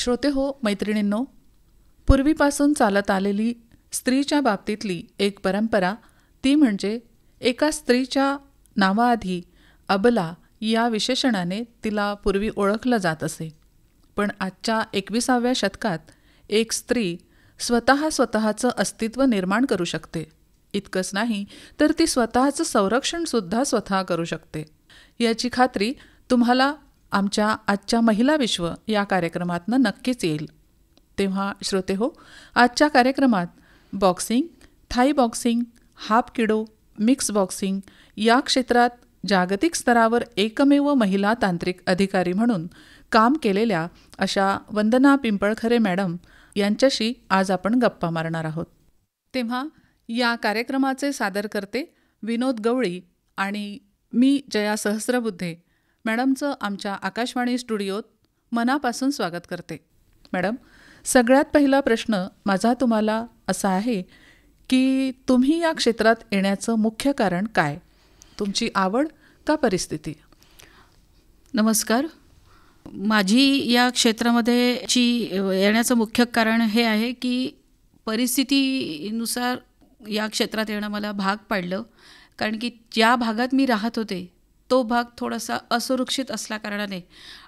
श्रोते हो, मैत्रिणींनो, पूर्वीपासून चालत आलेली स्त्रीच्या बाबतीतली एक परंपरा, ती म्हणजे एका स्त्रीच्या नावाआधी अबला या विशेषणाने तिला पूर्वी ओळखलं जात असे. पण आजच्या 21व्या शतकात एक स्त्री स्वतःचं अस्तित्व निर्माण करू शकते. इतकंच नाही तर ती स्वतःचं संरक्षणसुद्धा स्वतः करू शकते. याची खात्री तुम्हाला आमच्या आजच्या महिला विश्व या कार्यक्रमातनं नक्कीच येईल. तेव्हा श्रोते हो, आजच्या कार्यक्रमात बॉक्सिंग, थाई बॉक्सिंग, हाफ किडो, मिक्स बॉक्सिंग या क्षेत्रात जागतिक स्तरावर एकमेव महिला तांत्रिक अधिकारी म्हणून काम केलेल्या अशा वंदना पिंपळखरे मॅडम यांच्याशी आज आपण गप्पा मारणार आहोत. तेव्हा या कार्यक्रमाचे सादरकर्ते विनोद गवळी आणि मी जया सहस्रबुद्धे मॅडमचं आमच्या आकाशवाणी स्टुडिओत मनापासून स्वागत करते. मॅडम, सगळ्यात पहिला प्रश्न माझा तुम्हाला असा आहे की तुम्ही या क्षेत्रात येण्याचं मुख्य कारण काय? तुमची आवड का परिस्थिती? नमस्कार. माझी या क्षेत्रामध्ये येण्याचं मुख्य कारण हे आहे की परिस्थितीनुसार या क्षेत्रात येणं मला भाग पाडलं. कारण की ज्या भागात मी राहत होते तो भाग थोडासा असुरक्षित असल्याकारणाने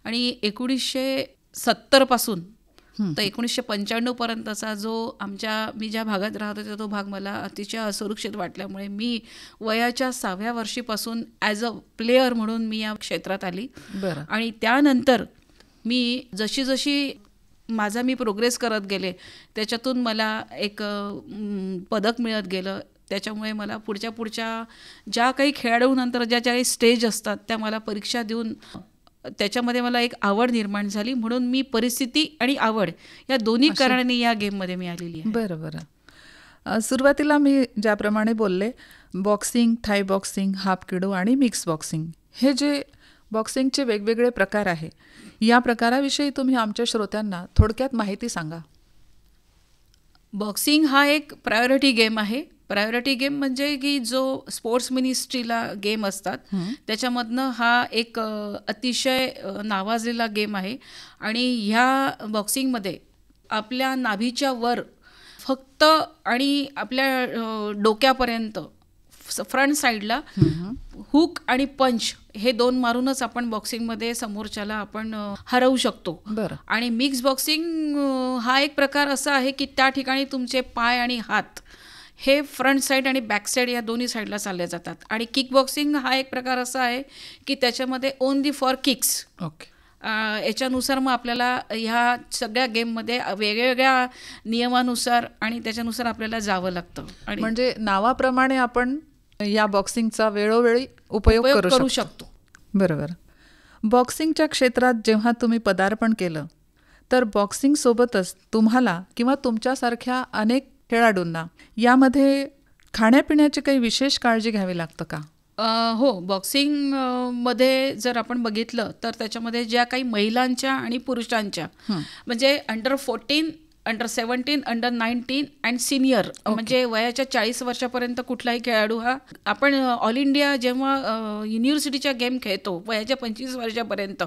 आणि 1970 पासून तर 1995 पर्यंतचा मी ज्या भागात राहत होते तो भाग मला अतिशय असुरक्षित वाटल्यामुळे मी वयाच्या 6व्या वर्षीपासून ॲज अ प्लेयर म्हणून मी या क्षेत्रात आली. आणि त्यानंतर मी जशी मी प्रोग्रेस करत गेले त्याच्यातून मला एक पदक मिळत गेलं. त्याच्यामुळे मला पुढच्या ज्या काही खेळाडूनंतर ज्या काही स्टेज असतात त्या मला परीक्षा देऊन त्याच्यामध्ये मला एक आवड निर्माण झाली. म्हणून मी परिस्थिती आणि आवड या दोन्ही कारणाने या गेममध्ये मी आलेली आहे. बरं. सुरुवातीला मी ज्याप्रमाणे बोलले, बॉक्सिंग, थाय बॉक्सिंग, हाफ किडो आणि मिक्स बॉक्सिंग हे जे बॉक्सिंगचे वेगवेगळे प्रकार आहे, या प्रकाराविषयी तुम्ही आमच्या श्रोत्यांना थोडक्यात माहिती सांगा. बॉक्सिंग हा एक प्रायोरिटी गेम आहे. प्रायोरिटी गेम म्हणजे की जो स्पोर्ट्स मिनिस्ट्रीला गेम असतात त्याच्यामधनं हा एक अतिशय नावाजलेला गेम आहे. आणि ह्या बॉक्सिंगमध्ये आपल्या नाभीच्या वर फक्त आणि आपल्या डोक्यापर्यंत फ्रंट साईडला हुक आणि पंच हे 2 मारूनच आपण बॉक्सिंगमध्ये समोरच्याला आपण हरवू शकतो. आणि मिक्स बॉक्सिंग हा एक प्रकार असा आहे की त्या ठिकाणी तुमचे पाय आणि हात हे फ्रंट साईड आणि बॅक साईड या दोन्ही साईडला चालले जातात. आणि किक बॉक्सिंग हा एक प्रकार असा आहे की त्याच्यामध्ये ओनली फॉर किक्स. याच्यानुसार मग आपल्याला ह्या सगळ्या गेममध्ये वेगवेगळ्या नियमानुसार आणि त्याच्यानुसार आपल्याला जावं लागतं. आणि म्हणजे नावाप्रमाणे आपण या बॉक्सिंगचा वेळोवेळी उपयोग करू शकतो. बरोबर. बॉक्सिंगच्या क्षेत्रात जेव्हा तुम्ही पदार्पण केलं तर बॉक्सिंगसोबतच तुम्हाला किंवा तुमच्यासारख्या अनेक खेळाडूंना यामध्ये खाण्यापिण्याची काही विशेष काळजी घ्यावी लागतं का? हो, बॉक्सिंगमध्ये जर आपण बघितलं तर त्याच्यामध्ये ज्या काही महिलांच्या आणि पुरुषांच्या म्हणजे under 14, under 17, under 19 and senior म्हणजे वयाच्या 40 वर्षापर्यंत कुठलाही खेळाडू हा आपण ऑल इंडिया जेव्हा युनिव्हर्सिटीच्या गेम खेळतो वयाच्या 25 वर्षापर्यंत,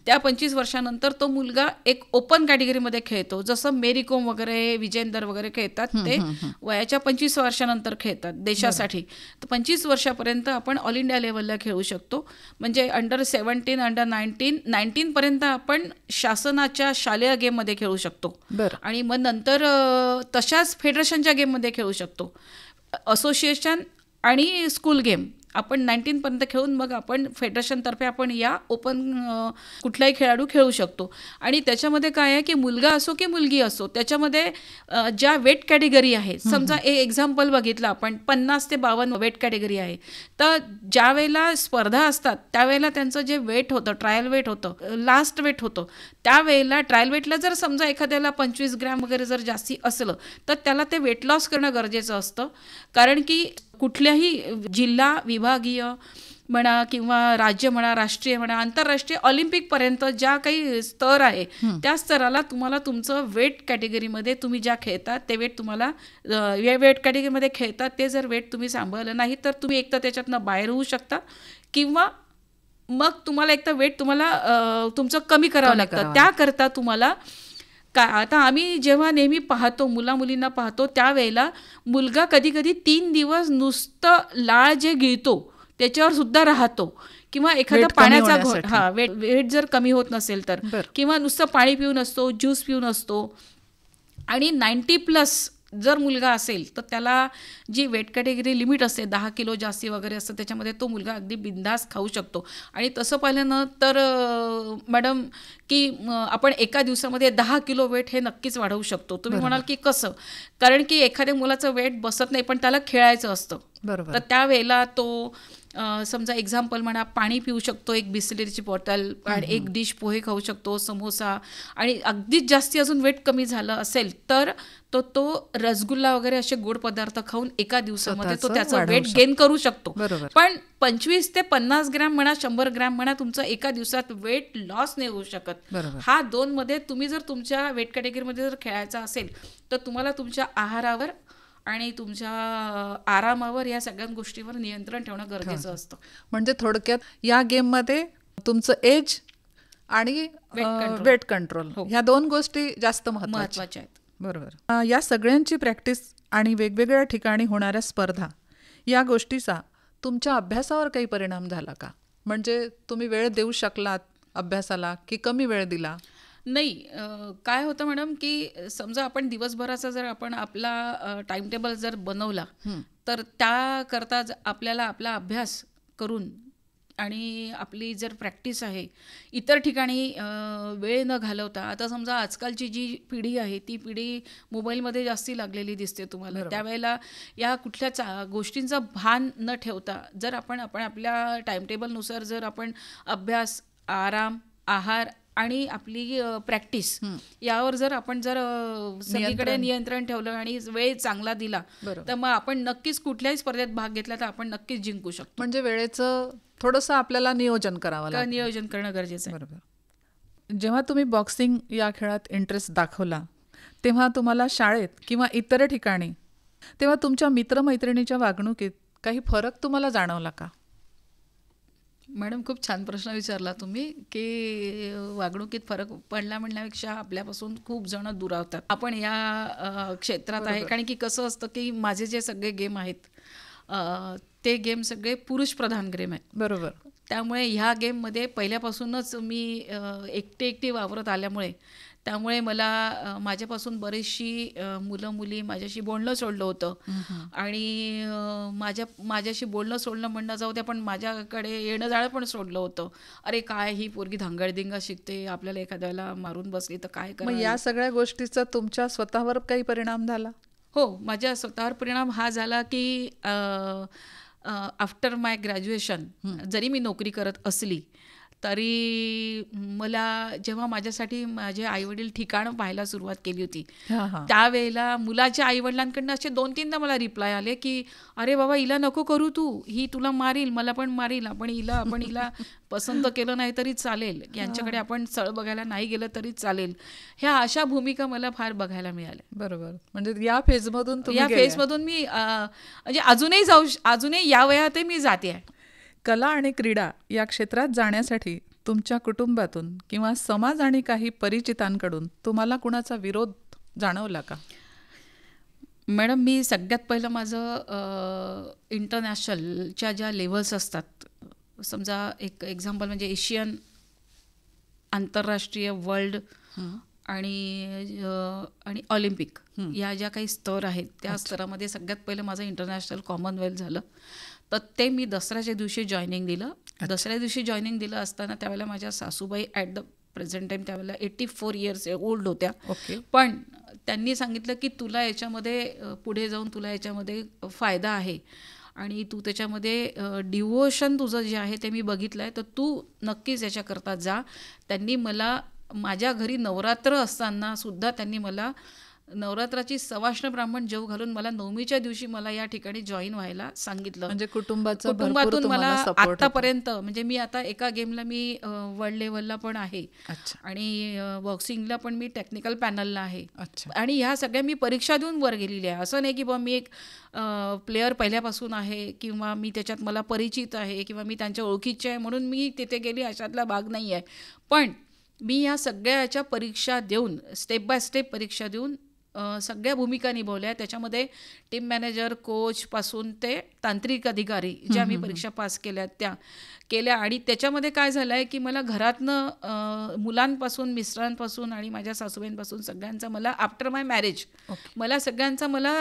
त्या 25 वर्षानंतर तो मुलगा एक ओपन कॅटेगरीमध्ये खेळतो. जसं मेरी कोम वगैरे, विजेंदर वगैरे खेळतात ते वयाच्या 25 वर्षानंतर खेळतात देशासाठी. तर 25 वर्षापर्यंत आपण ऑल इंडिया लेवलला खेळू शकतो. म्हणजे अंडर 17, अंडर 19 पर्यंत आपण शासनाच्या शालेय गेममध्ये खेळू शकतो. आणि मग नंतर तशाच फेडरेशनच्या गेममध्ये खेळू शकतो. असोसिएशन आणि स्कूल गेम आपण 19 पर्यंत खेळून मग आपण फेडरेशनतर्फे आपण या ओपन कुठलाही खेळाडू खेळू शकतो. आणि त्याच्यामध्ये काय आहे की मुलगा असो की मुलगी असो त्याच्यामध्ये ज्या वेट कॅटेगरी आहे, समजा एक एक्झाम्पल बघितलं आपण 50 ते 52 वेट कॅटेगरी आहे, तर ज्या वेळेला स्पर्धा असतात त्यावेळेला त्यांचं जे वेट होतं, ट्रायल वेट होतं, लास्ट वेट होतं, त्यावेळेला ट्रायल वेटला जर समजा एखाद्याला 25 ग्रॅम वगैरे जर जास्ती असलं तर त्याला ते वेट लॉस करणं गरजेचं असतं. कारण की कुठल्याही जिल्हा, विभागीय म्हणा किंवा राज्य म्हणा, राष्ट्रीय म्हणा, आंतरराष्ट्रीय, ऑलिम्पिकपर्यंत ज्या काही स्तर आहे त्या स्तराला तुम्हाला तुमचं वेट कॅटेगरीमध्ये तुम्ही ज्या खेळतात ते वेट तुम्हाला वेट कॅटेगरीमध्ये खेळतात ते जर वेट तुम्ही सांभाळलं नाही तर तुम्ही एकतर त्याच्यातनं बाहेर होऊ शकता किंवा मग तुम्हाला एकतर वेट तुम्हाला तुमचं कमी करावं लागतं. त्याकरता तुम्हाला आता आम्ही जेव्हा नेहमी पाहतो मुलींना पाहतो त्यावेळेला मुलगा कधी कधी 3 दिवस नुसतं लाळ जे गिळतो त्याच्यावर सुद्धा राहतो, किंवा एखादा पाण्याचा घोट वेट जर कमी होत नसेल तर, किंवा नुसतं पाणी पिऊन असतो, ज्यूस पिऊन असतो. आणि 90+ जर मुलगा असेल तर त्याला जी वेट कॅटेगरी लिमिट असते 10 किलो जास्ती वगैरे असतं, त्याच्यामध्ये तो मुलगा अगदी बिंदास खाऊ शकतो. आणि तसं पाहिलं ना तर मॅडम की आपण एका दिवसामध्ये 10 किलो वेट हे नक्कीच वाढवू शकतो. तुम्ही म्हणाल की कसं? कारण की एखाद्या मुलाचं वेट बसत नाही पण त्याला खेळायचं असतं. तर त्यावेळेला तो समजा एक्झाम्पल म्हणा, पाणी पिऊ शकतो, एक बिस्लरीची बॉटल, आणि एक डिश पोहे खाऊ शकतो, समोसा, आणि अगदीच जास्ती अजून वेट कमी झालं असेल तर तो रसगुल्ला वगैरे असे गोड पदार्थ खाऊन एका दिवसामध्ये तो त्याचं वेट गेन करू शकतो. पण 25 ते 50 ग्रॅम म्हणा, 100 ग्रॅम म्हणा, तुमचं एका दिवसात वेट लॉस नाही होऊ शकत. हा 2 मध्ये तुम्ही जर तुमच्या वेट कॅटेगरीमध्ये जर खेळायचा असेल तर तुम्हाला तुमच्या आहारावर आणि तुमच्या आरामावर या सगळ्या गोष्टीवर नियंत्रण ठेवणं गरजेचं असतं. म्हणजे थोडक्यात या गेममध्ये तुमचं एज आणि वेट कंट्रोल ह्या 2 गोष्टी जास्त महत्त्वाच्या आहेत. बरोबर. या सगळ्यांची प्रॅक्टिस आणि वेगवेगळ्या ठिकाणी होणाऱ्या स्पर्धा या गोष्टीचा तुमच्या अभ्यासावर काही परिणाम झाला का? म्हणजे तुम्ही वेळ देऊ शकलात अभ्यासाला की कमी वेळ दिला? नाही, काय होतं मॅडम की समजा आपण दिवसभराचा जर आपण आपला टाइम टेबल जर बनवला तर त्याकरता आपल्याला आपला अभ्यास करून आणि आपली जर प्रॅक्टिस आहे इतर ठिकाणी वेळ न घालवता, आता समजा आजकालची जी पिढी आहे ती पिढी मोबाईलमध्ये जास्ती लागलेली दिसते तुम्हाला. त्यावेळेला या कुठल्या गोष्टींचं भान न ठेवता जर आपण आपल्या टाइमटेबलनुसार जर आपण अभ्यास, आराम, आहार आणि आपली प्रॅक्टिस यावर जर आपण जर सगळीकडे नियंत्रण ठेवलं आणि वेळ चांगला दिला तर मग आपण नक्कीच कुठल्याही स्पर्धेत भाग घेतला तर आपण नक्कीच जिंकू शकतो. म्हणजे वेळेचं थोडंसं आपल्याला नियोजन करावं लागतं. नियोजन करणं गरजेचं आहे. बरोबर. जेव्हा तुम्ही बॉक्सिंग या खेळात इंटरेस्ट दाखवला तेव्हा तुम्हाला शाळेत किंवा इतर ठिकाणी तेव्हा तुमच्या मित्रमैत्रिणीच्या वागणुकीत काही फरक तुम्हाला जाणवला का? मॅडम, खूप छान प्रश्न विचारला तुम्ही की वागणुकीत फरक पडला म्हणण्यापेक्षा आपल्यापासून खूप जण दुरावतात. आपण या क्षेत्रात आहे कारण की कसं असतं की माझे जे सगळे गेम आहेत ते गेम सगळे पुरुष प्रधान गेम आहेत. बरोबर. त्यामुळे ह्या गेममध्ये पहिल्यापासूनच मी एकटी वावरत आल्यामुळे त्यामुळे मला माझ्यापासून बरीचशी मुलं मुली माझ्याशी बोलणं सोडलं होतं. आणि माझ्याशी बोलणं सोडलं म्हणणं जाऊ द्या, पण माझ्याकडे येणं जाणं पण सोडलं होतं. अरे काय ही पोरगी धांगडधिंगा शिकते, आपल्याला एखाद्याला मारून बसली तर काय मग या सगळ्या गोष्टीचा तुमच्या स्वतःवर काही परिणाम झाला? हो, माझ्या स्वतःवर परिणाम हा झाला की आफ्टर माय ग्रॅज्युएशन जरी मी नोकरी करत असली तरी मला जेव्हा माझ्यासाठी माझे आईवडील ठिकाणं पाहायला सुरुवात केली होती त्यावेळेला मुलाच्या आईवडिलांकडनं असे 2-3दा मला रिप्लाय आले की अरे बाबा हिला नको करू, तू ही तुला मारील, मला पण मारील, आपण हिला पसंत केलं नाही तरी चालेल, यांच्याकडे आपण स्थळ बघायला नाही गेलं तरी चालेल. ह्या अशा भूमिका मला फार बघायला मिळाल्या. बरोबर. म्हणजे या फेजमधून मी म्हणजे अजूनही या वयातही मी जाते आहे. कला आणि क्रीडा या क्षेत्रात जाण्यासाठी तुमच्या कुटुंबातून किंवा समाज आणि काही परिचितांकडून तुम्हाला कुणाचा विरोध जाणवला का? मॅडम, मी सगळ्यात पहिलं माझं इंटरनॅशनलच्या ज्या लेव्हल्स असतात, समजा एक एक्झाम्पल म्हणजे एशियन, आंतरराष्ट्रीय, वर्ल्ड आणि ऑलिम्पिक या ज्या काही स्तर आहेत त्या स्तरामध्ये सगळ्यात पहिलं माझं इंटरनॅशनल कॉमनवेल्थ झालं. तर ते मी दसऱ्याच्या दिवशी जॉईनिंग दिलं. दसऱ्या दिवशी जॉईनिंग दिलं असताना त्यावेळेला माझ्या सासूबाई ॲट द प्रेझेंट टाईम त्यावेळेला 84 इयर्स ओल्ड होत्या. पण त्यांनी सांगितलं की तुला याच्यामध्ये पुढे जाऊन तुला याच्यामध्ये फायदा आहे आणि तू त्याच्यामध्ये डिव्होशन तुझं जे आहे ते मी बघितलं आहे, तर तू नक्कीच याच्याकरता जा. त्यांनी मला माझ्या घरी नवरात्र असताना सुद्धा त्यांनी मला नवरात्राची सवाष्ण ब्राह्मण जेव घालून मला 9मीच्या दिवशी मला या ठिकाणी जॉईन व्हायला सांगितलं. म्हणजे कुटुंबातून मला आतापर्यंत, म्हणजे मी आता एका गेमला मी वर्ल्ड लेवलला पण आहे आणि बॉक्सिंगला पण मी टेक्निकल पॅनलला आहे आणि ह्या सगळ्या मी परीक्षा देऊन वर गेलेली आहे. असं नाही की बा मी एक प्लेयर पहिल्यापासून आहे किंवा मी त्याच्यात मला परिचित आहे किंवा मी त्यांच्या ओळखीचे आहे म्हणून मी तिथे गेली, अशातला भाग नाही आहे. पण मी या सगळ्याच्या परीक्षा देऊन, स्टेप बाय स्टेप परीक्षा देऊन सगळ्या भूमिका निभवल्या. त्याच्यामध्ये टीम मॅनेजर, कोचपासून ते तांत्रिक अधिकारी ज्या मी परीक्षा पास केल्या त्या केल्या. आणि त्याच्यामध्ये काय झालं आहे की मला घरातनं मुलांपासून, मिस्टरांपासून आणि माझ्या सासूबाईंपासून सगळ्यांचा मला आफ्टर माय मॅरेज मला सगळ्यांचा मला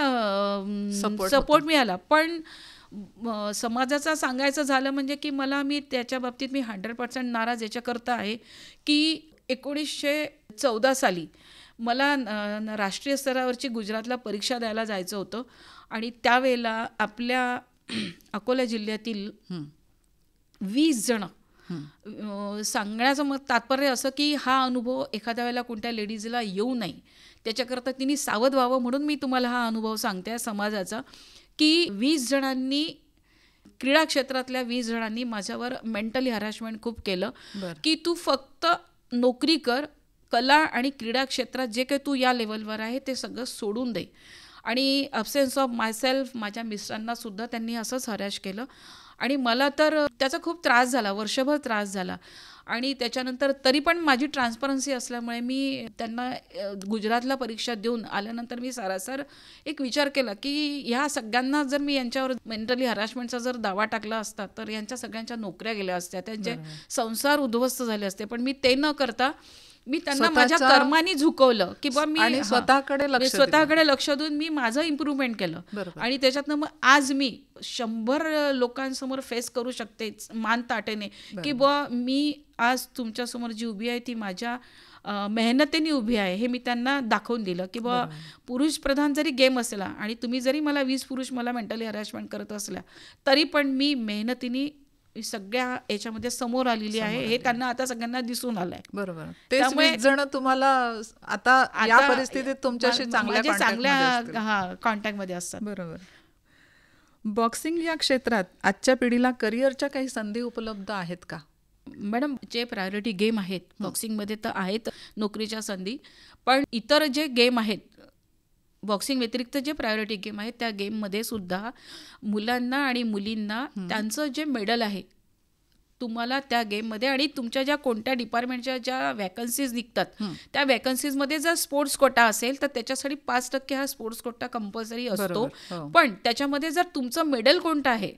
सपोर्ट मिळाला. पण समाजाचा सांगायचं झालं म्हणजे की मी त्याच्या बाबतीत मी 100% नाराज याच्याकरता आहे की 1914 साली मला राष्ट्रीय स्तरावरची गुजरातला परीक्षा द्यायला जायचं होतं. आणि त्यावेळेला आपल्या अकोला जिल्ह्यातील 20 जण, सांगण्याचं मग तात्पर्य असं की हा अनुभव एखाद्या वेळेला कोणत्या लेडीजला येऊ नये त्याच्याकरता तिने सावध व्हावं, म्हणून मी तुम्हाला हा अनुभव सांगते समाजाचा, की 20 जणांनी, क्रीडा क्षेत्रातल्या 20 जणांनी माझ्यावर मेंटली हॅरॅसमेंट खूप केलं की तू फक्त नोकरी कर, कला आणि क्रीडा क्षेत्रात जे काही तू या लेवलवर आहे ते सगळं सोडून दे. आणि अब्सेन्स ऑफ मायसेल्फ, माझ्या मिस्टरांना सुद्धा त्यांनी असंच हरॅश केलं. आणि मला तर त्याचा खूप त्रास झाला, वर्षभर त्रास झाला. आणि त्याच्यानंतर तरी पण माझी ट्रान्सपरन्सी असल्यामुळे मी त्यांना गुजरातला परीक्षा देऊन आल्यानंतर मी सारासार एक विचार केला की ह्या सगळ्यांना जर मी यांच्यावर मेंटली हॅरॅसमेंटचा जर दावा टाकला असता तर यांच्या सगळ्यांच्या नोकऱ्या गेल्या असत्या, त्यांचे संसार उद्ध्वस्त झाले असते. पण मी ते न करता मी त्यांना माझ्या कर्माने झुकवलं की बा मी स्वतःकडे लक्ष देऊन मी माझं इम्प्रूव्हमेंट केलं. आणि त्याच्यातनं मग आज मी 100 लोकांसमोर फेस करू शकते मान ताटेने की बा मी आज तुमच्यासमोर जी उभी आहे ती माझ्या मेहनतीने उभी आहे. हे मी त्यांना दाखवून दिलं की बा पुरुष प्रधान जरी गेम असला आणि तुम्ही जरी मला 20 पुरुष मला मेंटली हॅरॅसमेंट करत असल्या तरी पण मी मेहनतीने सगळ्या याच्यामध्ये समोर आलेली आहे. हे त्यांना आता सगळ्यांना दिसून आलंय. बरोबर. त्यामुळे जण तुम्हाला आता या परिस्थितीत तुमच्याशी चांगल्या कॉन्टॅक्टमध्ये असतात. बरोबर. बॉक्सिंग या क्षेत्रात आजच्या पिढीला करिअरच्या काही संधी उपलब्ध आहेत का? मॅडम, जे प्रायोरिटी गेम आहेत बॉक्सिंगमध्ये तर आहेत नोकरीच्या संधी, पण इतर जे गेम आहेत बॉक्सिंग व्यतिरिक्त जे प्रायोरिटी गेम आहेत त्या गेममध्ये सुद्धा मुलांना आणि मुलींना त्यांचं जे मेडल आहे तुम्हाला त्या गेममध्ये आणि तुमच्या ज्या कोणत्या डिपार्टमेंटच्या ज्या वॅकन्सीज निघतात त्या वॅकन्सीजमध्ये जर स्पोर्ट्स कोटा असेल तर त्याच्यासाठी 5% हा स्पोर्ट्स कोटा कंपल्सरी असतो. पण त्याच्यामध्ये जर तुमचं मेडल कोणतं आहे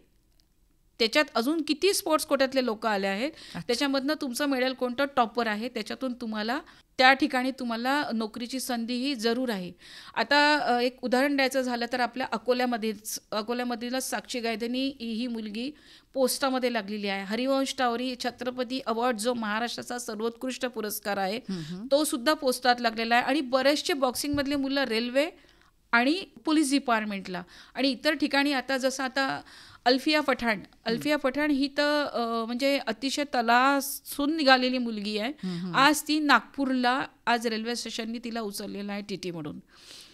त्याच्यात अजून किती स्पोर्ट्स कोट्यातले लोक आले आहेत त्याच्यामधनं तुमचं मेडल कोणतं टॉपर आहे त्याच्यातून तुम्हाला त्या ठिकाणी तुम्हाला नोकरीची संधी ही जरूर आहे. आता एक उदाहरण द्यायचं झालं तर आपल्या अकोल्यामधील साक्षी गायधनी ही मुलगी पोस्टामध्ये लागलेली आहे. हरिवंश टावरी छत्रपती अवॉर्ड जो महाराष्ट्राचा सर्वोत्कृष्ट पुरस्कार आहे तो सुद्धा पोस्टात लागलेला आहे. आणि बरेचसे बॉक्सिंगमधले मुलं रेल्वे आणि पोलीस डिपार्टमेंटला आणि इतर ठिकाणी आता जसं आता अल्फिया पठाण ही तर म्हणजे अतिशय तलासून निघालेली मुलगी आहे. आज ती नागपूरला आज रेल्वे स्टेशननी तिला उचललेलं आहे TT म्हणून.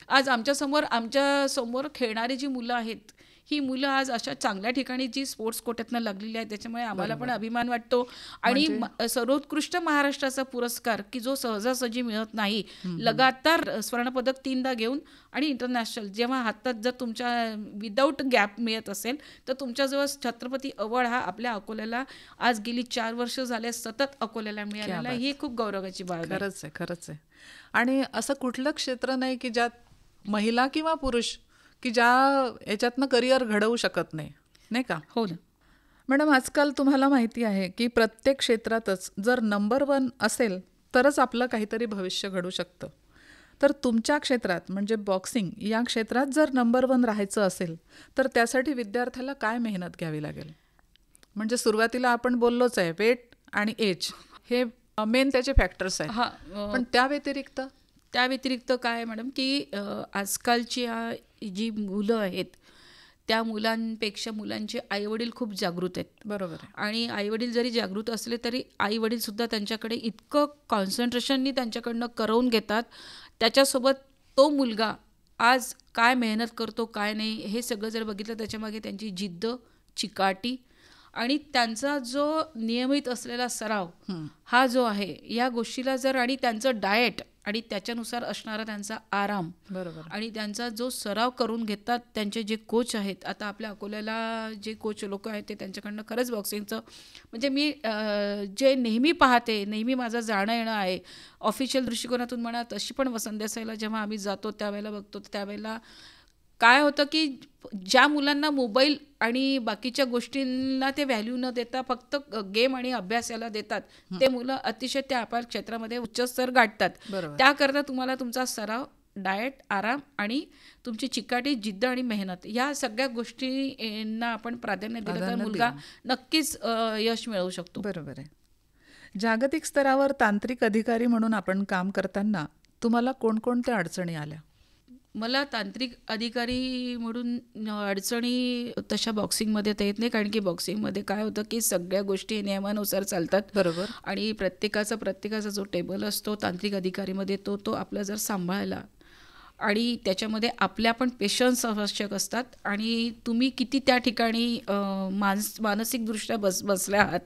आज आमच्यासमोर खेळणारी जी मुलं आहेत ही मुलं आज अशा चांगल्या ठिकाणी जी स्पोर्ट्स कोट्यातनं लागलेली आहे त्याच्यामुळे आम्हाला पण अभिमान वाटतो. आणि सर्वोत्कृष्ट महाराष्ट्राचा पुरस्कार की जो सहजासहजी मिळत नाही, लगातार स्वर्णपदक 3दा घेऊन आणि इंटरनॅशनल जेव्हा हातात जर तुमच्या विदाऊट गॅप मिळत असेल तर तुमच्याजवळ छत्रपती अवॉर्ड हा आपल्या अकोल्याला आज गेली 4 वर्ष झाले सतत अकोल्याला मिळालेला ही खूप गौरवाची बाब आहे. खरंच आहे. आणि असं कुठलं क्षेत्र नाही की ज्यात महिला किंवा पुरुष की ज्या याच्यातनं करिअर घडवू शकत नाही का? हो ना मॅडम. आजकाल तुम्हाला माहिती आहे की प्रत्येक क्षेत्रातच जर नंबर 1 असेल तरच आपलं काहीतरी भविष्य घडू शकतं. तर तुमच्या क्षेत्रात म्हणजे बॉक्सिंग या क्षेत्रात जर नंबर 1 राहायचं असेल तर त्यासाठी विद्यार्थ्याला काय मेहनत घ्यावी लागेल? म्हणजे सुरुवातीला आपण बोललोच आहे वेट आणि एज हे मेन त्याचे फॅक्टर्स आहेत, पण त्या व्यतिरिक्त काय आहे मॅडम की आजकालची जी मुलं आहेत त्या मुलांपेक्षा मुलांचे आईवडील खूप जागृत आहेत. बरोबर आहे. आणि आईवडील जरी जागृत असले तरी आईवडील सुद्धा त्यांच्याकडे इतकं कॉन्सन्ट्रेशननी त्यांच्याकडनं करवून घेतात. त्याच्यासोबत तो मुलगा आज काय मेहनत करतो काय नाही हे सगळं जर बघितलं त्याच्यामागे त्यांची जिद्द, चिकाटी आणि त्यांचा जो नियमित असलेला सराव हा जो आहे या गोष्टीला जर आणि त्यांचं डाएट आणि त्याच्यानुसार असणारा त्यांचा आराम बरोबर. आणि त्यांचा जो सराव करून घेतात त्यांचे जे कोच आहेत. आता आपल्या अकोल्याला जे कोच लोक आहेत ते त्यांच्याकडनं खरंच बॉक्सिंगचं म्हणजे मी जे नेहमी पाहते, नेहमी माझं जाणं येणं आहे ऑफिशियल दृष्टिकोनातून म्हणा, तशी पण वसंत देसाईला जेव्हा आम्ही जातो त्यावेळेला बघतो, त्यावेळेला काय होतं की ज्या मुलांना मोबाईल आणि बाकीच्या गोष्टींना ते व्हॅल्यू न देता फक्त गेम आणि अभ्यास याला देतात, ते मुलं अतिशय त्या आपल्या क्षेत्रामध्ये उच्च स्तर गाठतात. त्याकरता तुम्हाला तुमचा सराव, डाएट, आराम आणि तुमची चिकाटी, जिद्द आणि मेहनत या सगळ्या गोष्टींना आपण प्राधान्य दिलं तर मुलगा नक्कीच यश मिळवू शकतो. बरोबर आहे. जागतिक स्तरावर तांत्रिक अधिकारी म्हणून आपण काम करताना कोणकोणत्या अडचणी आल्या? मला तांत्रिक अधिकारी म्हणून अडचणी तशा बॉक्सिंगमध्ये तर येत नाही, कारण की बॉक्सिंगमध्ये काय होतं की सगळ्या गोष्टी नियमानुसार चालतात. बरोबर. आणि प्रत्येकाचा जो टेबल असतो तांत्रिक अधिकारीमध्ये तो आपला जर सांभाळायला आणि त्याच्यामध्ये आपल्या पण पेशन्स आवश्यक असतात आणि तुम्ही किती त्या ठिकाणी मानसिकदृष्ट्या बसल्या आहात,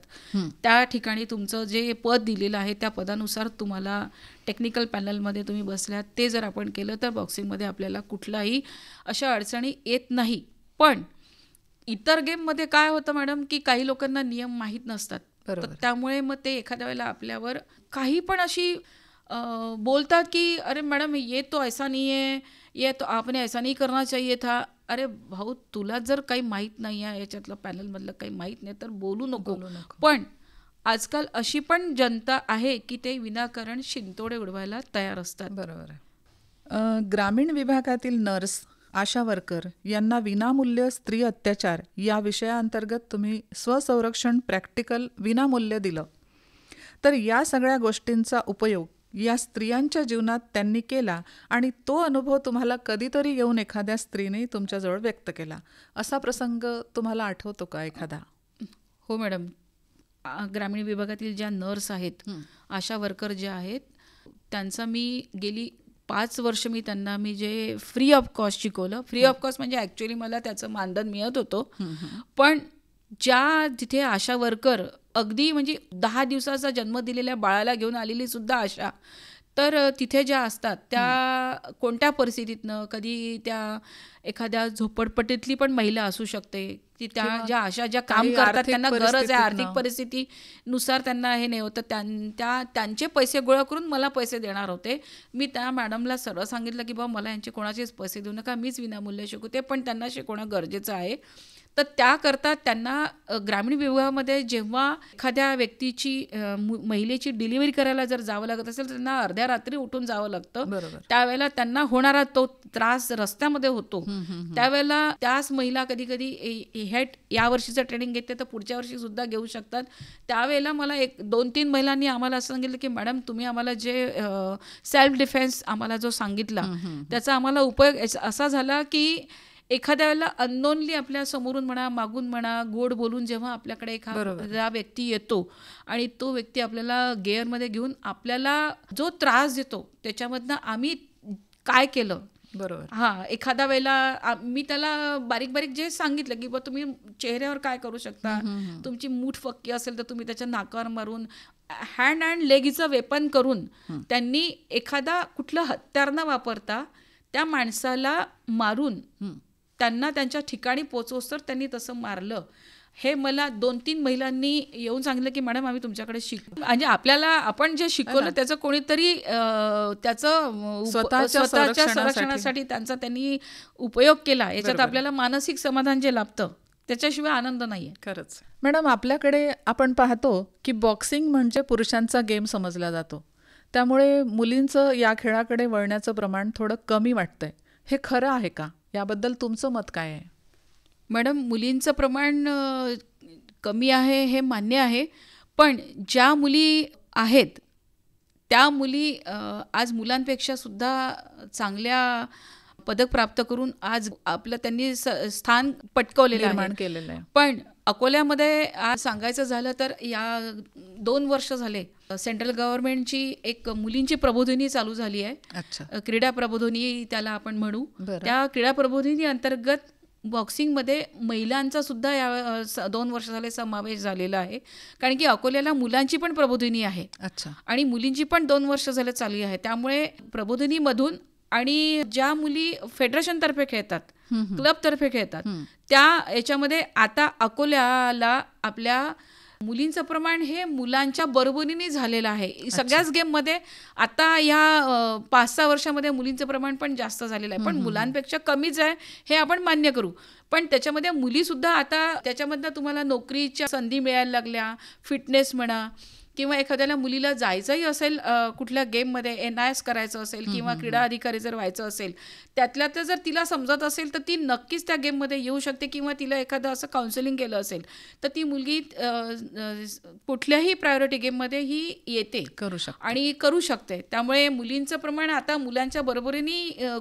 त्या ठिकाणी तुमचं जे पद दिलेलं आहे त्या पदानुसार तुम्हाला टेक्निकल पॅनलमध्ये तुम्ही बसल्यात, ते जर आपण केलं तर बॉक्सिंगमध्ये आपल्याला कुठलाही अशा अडचणी येत नाही. पण इतर गेममध्ये काय होतं मॅडम की काही लोकांना नियम माहीत नसतात, तर त्यामुळे मग ते एखाद्या वेळेला आपल्यावर काही पण अशी बोलतात की अरे मैडम ये तो ऐसा नहीं है, ये तो आपने ऐसा नहीं करना चाहिए था. अरे भाऊ, तुला जर काही माहीत नाही आहे, याच्यातलं पॅनलमधलं काही माहीत नाही तर बोलू नको. पण आजकाल अशी पण जनता आहे की ते विनाकारण शिंतोडे उडवायला तयार असतात. बरोबर आहे. ग्रामीण विभागातील नर्स, आशा वर्कर यांना विनामूल्य स्त्री अत्याचार या विषयाअंतर्गत तुम्ही स्वसंरक्षण प्रॅक्टिकल विनामूल्य दिलं, तर या सगळ्या गोष्टींचा उपयोग या स्त्रियांच्या जीवनात त्यांनी केला आणि तो अनुभव तुम्हाला कधीतरी येऊन एखाद्या स्त्रीने तुमच्याजवळ व्यक्त केला, असा प्रसंग तुम्हाला आठवतो का एखादा? हो मॅडम, ग्रामीण विभागातील ज्या नर्स आहेत, आशा वर्कर ज्या आहेत, त्यांचा मी गेली 5 वर्ष त्यांना जे फ्री ऑफ कॉस्ट शिकवलं. फ्री ऑफ कॉस्ट म्हणजे ॲक्च्युली मला त्याचं मानधन मिळत होतं, पण ज्या तिथे आशा वर्कर अगदी म्हणजे 10 दिवसाचा जन्म दिलेल्या बाळाला घेऊन आलेली सुद्धा आशा, तर तिथे ज्या असतात त्या कोणत्या परिस्थितीतनं, कधी त्या एखाद्या झोपडपट्टीतली पण महिला असू शकते, की त्या ज्या आशा ज्या काम करतात त्यांना गरज आहे, आर्थिक परिस्थितीनुसार त्यांना हे नाही होतं, त्यांचे पैसे गोळा करून मला पैसे देणार होते. मी त्या मॅडमला सरळ सांगितलं की बाबा मला यांचे कोणाचेच पैसे देऊ नका, मीच विनामूल्य शिकवते, पण त्यांना शिकवणं गरजेचं आहे. तर त्याकरता त्यांना ग्रामीण विभागामध्ये जेव्हा एखाद्या व्यक्तीची महिलेची डिलिव्हरी करायला जर जावं लागत असेल तर त्यांना अर्ध्या रात्री उठून जावं लागतं. त्यावेळेला त्यांना होणारा तो त्रास रस्त्यामध्ये होतो. त्यावेळेला त्याच महिला कधी कधी या वर्षीचं ट्रेनिंग घेते तर पुढच्या वर्षी सुद्धा घेऊ शकतात. त्यावेळेला मला 2-3 महिलांनी आम्हाला असं सांगितलं की मॅडम तुम्ही आम्हाला जे सेल्फ डिफेन्स आम्हाला जो सांगितला त्याचा आम्हाला उपयोग असा झाला की एखाद्या वेळेला अननोनली आपल्या समोरून म्हणा, मागून म्हणा, गोड बोलून जेव्हा आपल्याकडे एखादा व्यक्ती येतो आणि तो व्यक्ती आपल्याला गेअरमध्ये घेऊन आपल्याला जो त्रास देतो त्याच्यामधनं आम्ही काय केलं. बरोबर. एखाद्या वेळेला मी त्याला बारीक बारीक जे सांगितलं की तुम्ही चेहऱ्यावर काय करू शकता, तुमची मूठ फक्की असेल तर तुम्ही त्याच्या नाकावर मारून हँड अँड लेगीचं वेपन करून त्यांनी एखादा कुठलं हत्यार न वापरता त्या माणसाला मारून त्यांना त्यांच्या ठिकाणी पोचवस तर त्यांनी तसं मारलं. हे मला 2-3 महिलांनी येऊन सांगितलं की मॅडम आम्ही तुमच्याकडे म्हणजे आपल्याला आपण जे शिकवलं त्याचं कोणीतरी त्याचं स्वतःच्या संरक्षणासाठी त्यांचा त्यांनी उपयोग केला. याच्यात आपल्याला मानसिक समाधान जे लाभतं त्याच्याशिवाय आनंद नाही आहे. खरंच मॅडम, आपल्याकडे आपण पाहतो की बॉक्सिंग म्हणजे पुरुषांचा गेम समजला जातो, त्यामुळे मुलींचं या खेळाकडे वळण्याचं प्रमाण थोडं कमी वाटतंय. हे खरं आहे का? याबद्दल तुमचं मत काय आहे? मॅडम, मुलींचं प्रमाण कमी आहे हे मान्य आहे, पण ज्या मुली आहेत त्या मुली आज मुलांपेक्षा सुद्धा चांगल्या पदक प्राप्त करून आज आपलं त्यांनी स्थान पटकवलेलं आहे. पण अकोल्यामध्ये आज सांगायचं झालं तर या 2 वर्ष झाले सेंट्रल गव्हर्नमेंटची एक मुलींची प्रबोधिनी चालू झाली आहे. क्रीडा प्रबोधिनी त्याला आपण म्हणू. त्या क्रीडा प्रबोधिनी अंतर्गत बॉक्सिंगमध्ये महिलांचा सुद्धा या 2 वर्ष झाले समावेश झालेला आहे. कारण की अकोल्याला मुलांची पण प्रबोधिनी आहे अच्छा. आणि मुलींची पण 2 वर्ष झाले चालू आहे. त्यामुळे प्रबोधिनीमधून आणि ज्या मुली फेडरेशनतर्फे खेळतात, क्लबतर्फे खेळतात, त्या याच्यामध्ये आता अकोल्याला आपल्या मुलींचं प्रमाण हे मुलांच्या बरोबरीने झालेलं आहे. सगळ्याच गेममध्ये आता या 5-6 वर्षामध्ये मुलींचं प्रमाण पण जास्त झालेलं आहे, पण मुलांपेक्षा कमीच आहे हे आपण मान्य करू. पण त्याच्यामध्ये मुलीसुद्धा आता त्याच्यामधनं तुम्हाला नोकरीच्या संधी मिळायला लागल्या, फिटनेस म्हणा, किंवा एखाद्याला मुलीला जायचंही असेल कुठल्या गेममध्ये NIS करायचं असेल किंवा क्रीडा अधिकारी जर व्हायचं असेल, त्यातल्या तर जर तिला समजत असेल तर ती नक्कीच त्या गेममध्ये येऊ शकते. किंवा तिला एखादं असं काउन्सिलिंग केलं असेल तर ती मुलगी कुठल्याही प्रायोरिटी गेममध्ये ही येते, करू शकते आणि करू शकते. त्यामुळे मुलींचं प्रमाण आता मुलांच्या बरोबरीने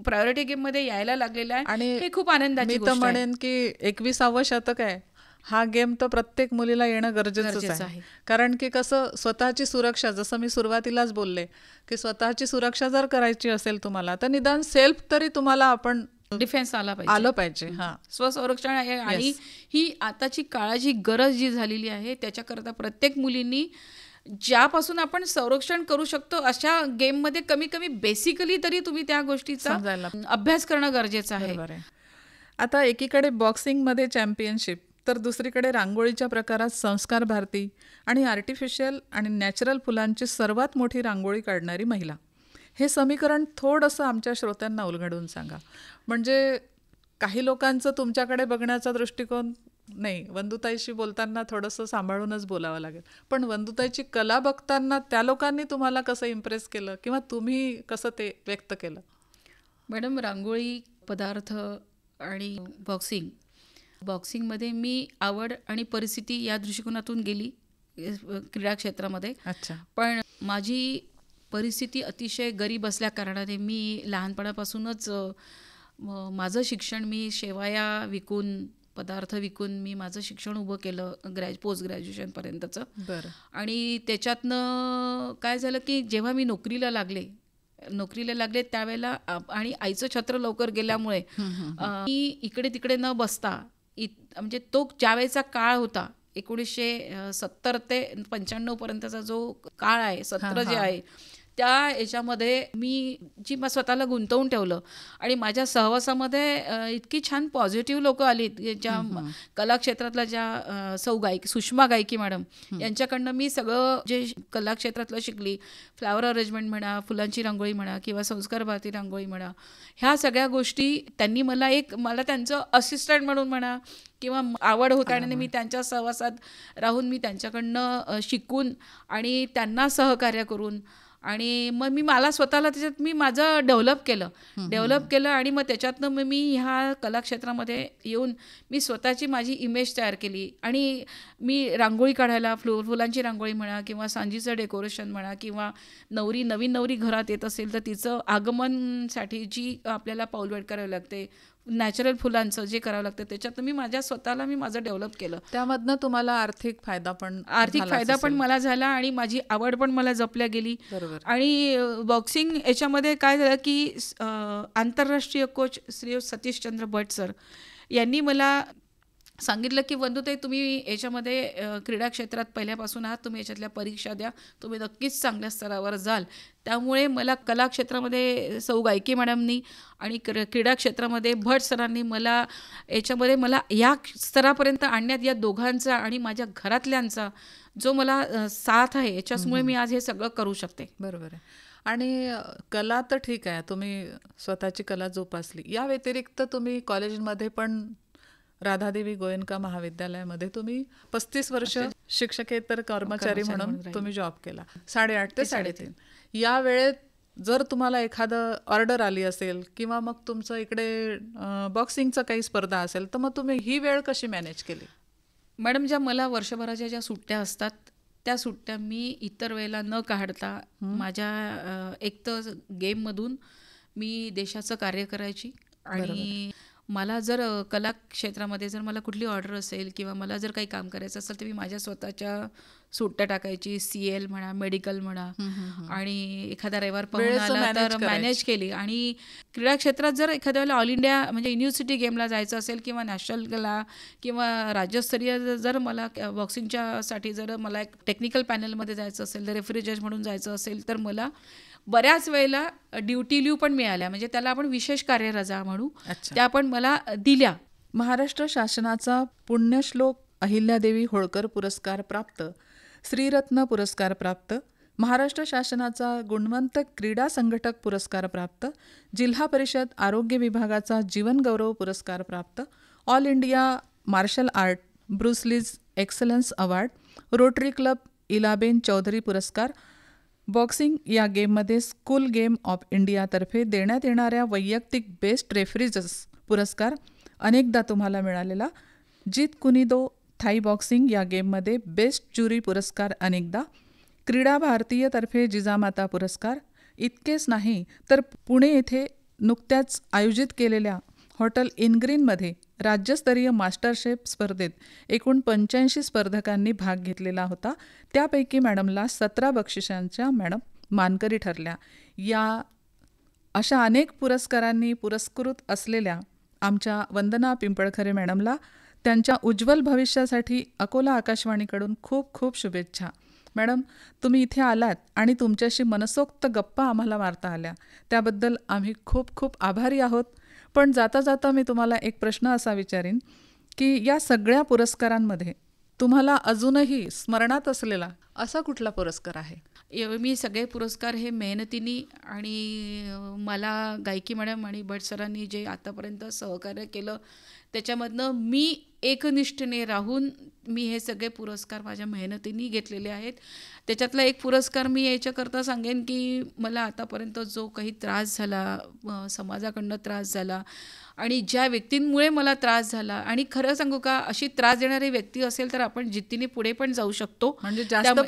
प्रायोरिटी गेममध्ये यायला लागलेलं आहे आणि हे खूप आनंदाची गोष्ट आहे. मी तर म्हणेन की 21वे शतक आहे, हा गेम तर प्रत्येक मुलीला येणं गरजेचंच आहे. कारण की कसं स्वतःची सुरक्षा, जसं मी सुरुवातीलाच बोलले की स्वतःची सुरक्षा जर करायची असेल तुम्हाला, तर निदान सेल्फ तरी तुम्हाला आपण डिफेन्स आलं पाहिजे. हा, स्वसंरक्षण आहे. आणि ही आताची काळाची गरज जी झालेली आहे त्याच्याकरता प्रत्येक मुलींनी ज्यापासून आपण संरक्षण करू शकतो अशा गेममध्ये कमी कमी बेसिकली तरी तुम्ही त्या गोष्टीचा अभ्यास करणं गरजेचं आहे. आता एकीकडे बॉक्सिंगमध्ये चॅम्पियनशिप, तर दुसरीकडे रांगोळीच्या प्रकारात संस्कार भारती आणि आर्टिफिशियल आणि नॅचरल फुलांची सर्वात मोठी रांगोळी काढणारी महिला. हे समीकरण थोडंसं आमच्या श्रोत्यांना उलगडून सांगा. म्हणजे काही लोकांचं तुमच्याकडे बघण्याचा दृष्टिकोन नाही, वंदुताईशी बोलताना थोडंसं सांभाळूनच बोलावं लागेल, पण वंदुताईची कला बघताना त्या लोकांनी तुम्हाला कसं इम्प्रेस केलं किंवा तुम्ही कसं ते व्यक्त केलं? मॅडम, रांगोळी, पदार्थ आणि बॉक्सिंगमध्ये मी आवड आणि परिस्थिती या दृष्टिकोनातून गेली क्रीडा क्षेत्रामध्ये. अच्छा. पण माझी परिस्थिती अतिशय गरीब असल्या कारणाने मी लहानपणापासूनच माझं शिक्षण मी शेवाया विकून, पदार्थ विकून मी माझं शिक्षण उभं केलं पोस्ट ग्रॅज्युएशनपर्यंतचं. बरं. आणि त्याच्यातनं काय झालं की जेव्हा मी नोकरीला लागले त्यावेळेला आणि आईचं छत्र लवकर गेल्यामुळे मी इकडे तिकडे न बसता म्हणजे तो ज्यावेळेचा काळ होता 1970 ते 95 पर्यंतचा जो काळ आहे, सत्र जे आहे, त्या याच्यामध्ये मी स्वतःला गुंतवून ठेवलं. आणि माझ्या सहवासामध्ये इतकी छान पॉझिटिव्ह लोक आली, ज्या कला क्षेत्रातल्या ज्या सुषमा गायकी मॅडम यांच्याकडनं मी सगळं जे कला क्षेत्रातलं शिकली, फ्लावर अरेंजमेंट म्हणा, फुलांची रांगोळी म्हणा किंवा संस्कार भारती रांगोळी म्हणा, ह्या सगळ्या गोष्टी त्यांनी मला त्यांचं असिस्टंट म्हणून म्हणा किंवा आवड होता आणि मी त्यांच्या सहवासात राहून मी त्यांच्याकडनं शिकून आणि त्यांना सहकार्य करून आणि मग मला स्वतःला त्याच्यात मी माझं डेव्हलप केलं आणि मग त्याच्यातनं मग मी ह्या कलाक्षेत्रामध्ये येऊन मी स्वतःची माझी इमेज तयार केली. आणि मी रांगोळी काढायला, फुलांची रांगोळी म्हणा किंवा सांजीचं डेकोरेशन म्हणा किंवा नवीन नवरी घरात येत असेल तर तिचं आगमनसाठी जी आपल्याला पाऊलवाट करावी लागते, नॅचरल फुलांचं जे करावं लागतं, त्याच्यात मी माझं डेव्हलप केलं. त्यामधनं तुम्हाला आर्थिक फायदा पण मला झाला आणि माझी आवड पण मला जपल्या गेली. आणि बॉक्सिंग याच्यामध्ये काय झालं की आंतरराष्ट्रीय कोच श्री सतीशचंद्र भट सर यांनी मला सांगितलं की वंदुताई, तुम्ही याच्यामध्ये क्रीडा क्षेत्रात पहिल्यापासून आहात, तुम्ही याच्यातल्या परीक्षा द्या, तुम्ही नक्कीच चांगल्या स्तरावर जाल. त्यामुळे मला कला क्षेत्रामध्ये सौ गायकी मॅडमनी आणि क्रीडा क्षेत्रामध्ये भट सरांनी मला या स्तरापर्यंत आणण्यात या दोघांचा आणि माझ्या घरातल्यांचा जो मला साथ आहे, याच्यामुळे मी आज हे सगळं करू शकते. बरोबर आहे. आणि कला तर ठीक आहे, तुम्ही स्वतःची कला जोपासली, या व्यतिरिक्त तुम्ही कॉलेजमध्ये पण राधादेवी गोयनका महाविद्यालयामध्ये तुम्ही 35 वर्ष शिक्षकेतर कर्मचारी म्हणून तुम्ही जॉब केला, 8.5 ते 3.5. या वेळेत जर तुम्हाला एखादं ऑर्डर आली असेल किंवा मग तुमचं इकडे बॉक्सिंगचं काही स्पर्धा असेल, तर मग तुम्ही ही वेळ कशी मॅनेज केली? मॅडम, मला वर्षभराच्या ज्या सुट्ट्या असतात त्या सुट्ट्या मी इतर वेळेला न काढता माझ्या एक तर गेममधून मी देशाचं कार्य करायची आणि मला जर कला क्षेत्रामध्ये जर मला कुठली ऑर्डर असेल किंवा मला जर काही काम करायचं असेल तर मी माझ्या स्वतःच्या सुट्ट्या टाकायची, CL म्हणा, मेडिकल म्हणा, आणि एखादा रविवार पाहून वेळेचं आला तर manage मॅनेज केली. आणि क्रीडा क्षेत्रात जर एखाद्या वेळेला ऑल इंडिया म्हणजे युनिव्हर्सिटी गेमला जायचं असेल किंवा नॅशनलला किंवा राज्यस्तरीय जर मला बॉक्सिंगच्यासाठी जर मला एक टेक्निकल पॅनलमध्ये जायचं असेल, तर रेफरी जज म्हणून जायचं असेल, तर मला बऱ्याच वेळेला ड्युटी लीव पण मिळाल्या, म्हणजे त्याला आपण विशेष कार्यरजा म्हणू, त्या पण मला दिल्या. महाराष्ट्र शासनाचा पुण्यश्लोक अहिल्यादेवी होळकर पुरस्कार प्राप्त, श्रीरत्न पुरस्कार प्राप्त, महाराष्ट्र शासनाचा गुणवंत क्रीडा संघटक पुरस्कार प्राप्त, जिल्हा परिषद आरोग्य विभागाचा जीवनगौरव पुरस्कार प्राप्त, all India martial art Bruce Lee's excellence award, Rotary club Ilaben Chaudhary पुरस्कार, बॉक्सिंग या गेममध्ये स्कूल गेम ऑफ इंडियातर्फे देण्यात येणाऱ्या वैयक्तिक बेस्ट रेफरीजस पुरस्कार अनेकदा तुम्हाला मिळालेला, जीत कुनिदो थाई बॉक्सिंग या गेममध्ये बेस्ट ज्युरी पुरस्कार अनेकदा, क्रीडा भारतीयतर्फे जिजामाता पुरस्कार. इतकेच नाही तर पुणे येथे नुकत्याच आयोजित केलेल्या हॉटेल इनग्रीनमध्ये राज्यस्तरीय मास्टरशेफ स्पर्धेत एकूण 85 स्पर्धकांनी भाग घेतलेला होता. त्यापैकी मॅडमला 17 बक्षिसांच्या मॅडम मानकरी ठरल्या. या अशा अनेक पुरस्कारांनी पुरस्कृत असलेल्या आमच्या वंदना पिंपळखरे मॅडमला त्यांच्या उज्ज्वल भविष्यासाठी अकोला आकाशवाणीकडून खूप खूप शुभेच्छा. मॅडम, तुम्ही इथे आलात आणि तुमच्याशी मनसोक्त गप्पा आम्हाला मारता आल्या, त्याबद्दल आम्ही खूप खूप आभारी आहोत. पण जाता जाता मी तुम्हाला एक प्रश्न असा विचारीन की या सगळ्या पुरस्कारांमध्ये तुम्हाला अजूनही स्मरणात असलेला असा कुठला पुरस्कार आहे? मी सगळे पुरस्कार हे मेहनतीने आणि मला गायकी मॅडम आणि भट सरांनी जे आतापर्यंत सहकार्य केलं त्याच्यामधनं मी एकनिष्ठेने राहून मी हे सगळे पुरस्कार माझ्या मेहनतीने घेतलेले आहेत. त्याच्यातला एक पुरस्कार मी याच्याकरता सांगेन की मला आतापर्यंत जो काही त्रास झाला, समाजाकडनं त्रास झाला आणि ज्या व्यक्तींमुळे मला त्रास झाला, आणि खरं सांगू का, अशी त्रास देणारी व्यक्ती असेल तर आपण जिद्दीने पुढे पण जाऊ शकतो, म्हणजे जास्त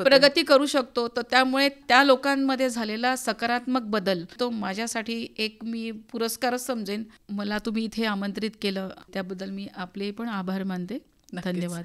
प्रगती करू शकतो. तर त्यामुळे त्या लोकांमध्ये झालेला सकारात्मक बदल तो माझ्यासाठी एक मी पुरस्कारच समजेन. मला तुम्ही इथे आमंत्रित केलं त्याबद्दल मी आपले पण आभार मानते. धन्यवाद.